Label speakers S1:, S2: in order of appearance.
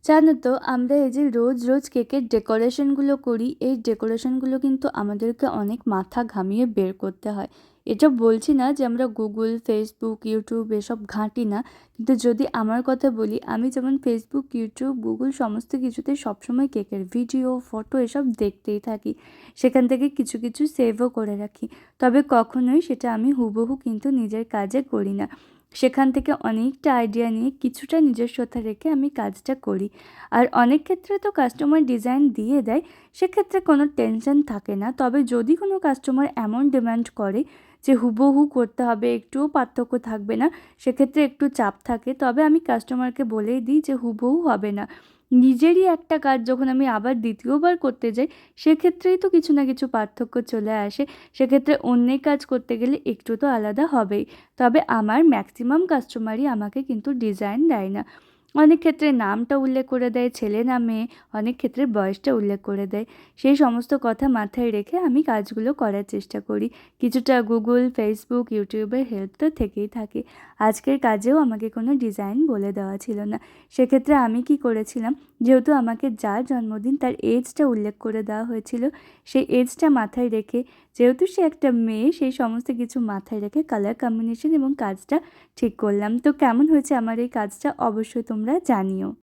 S1: জানো তো আমরা এই যে রোজ রোজ কেকের ডেকোরেশনগুলো করি, এই ডেকোরেশনগুলো কিন্তু আমাদেরকে অনেক মাথা ঘামিয়ে বের করতে হয়। এটা বলছি না যে আমরা গুগল, ফেসবুক, ইউটিউব এসব ঘাঁটি না, কিন্তু যদি আমার কথা বলি, আমি যেমন ফেসবুক, ইউটিউব, গুগল সমস্ত কিছুতে সবসময় কেকের ভিডিও, ফটো এসব দেখতেই থাকি। সেখান থেকে কিছু কিছু সেভও করে রাখি। তবে কখনোই সেটা আমি হুবহু কিন্তু নিজের কাজে করি না। সেখান থেকে অনেকটা আইডিয়া নিয়ে কিছুটা নিজস্বতা রেখে আমি কাজটা করি। আর অনেক ক্ষেত্রে তো কাস্টমার ডিজাইন দিয়ে দেয়, সেক্ষেত্রে কোনো টেনশন থাকে না। তবে যদি কোনো কাস্টমার এমন ডিমান্ড করে যে হুবহু করতে হবে, একটুও পার্থক্য থাকবে না, সেক্ষেত্রে একটু চাপ থাকে। তবে আমি কাস্টমারকে বলেই দিই যে হুবহু হবে না। নিজেরই একটা কাজ যখন আমি আবার দ্বিতীয়বার করতে যাই, সেক্ষেত্রেই তো কিছু না কিছু পার্থক্য চলে আসে। সেক্ষেত্রে অন্যের কাজ করতে গেলে একটু তো আলাদা হবেই। তবে আমার ম্যাক্সিমাম কাস্টমারই আমাকে কিন্তু ডিজাইন দেয় না। অনেক ক্ষেত্রে নামটা উল্লেখ করে দেয়, ছেলে না মেয়ে, অনেক ক্ষেত্রে বয়সটা উল্লেখ করে দেয়। সেই সমস্ত কথা মাথায় রেখে আমি কাজগুলো করার চেষ্টা করি। কিছুটা গুগল, ফেসবুক, ইউটিউবের হেল্প তো থেকেই থাকে। আজকের কাজেও আমাকে কোনো ডিজাইন বলে দেওয়া ছিল না। সেক্ষেত্রে আমি কি করেছিলাম, যেহেতু আমাকে যার জন্মদিন তার এজটা উল্লেখ করে দেওয়া হয়েছিল, সেই এজটা মাথায় রেখে, যেহেতু সে একটা মেয়ে, সেই সমস্ত কিছু মাথায় রেখে কালার কম্বিনেশন এবং কাজটা ঠিক করলাম। তো কেমন হয়েছে আমার এই কাজটা অবশ্যই তোমরা জানিও।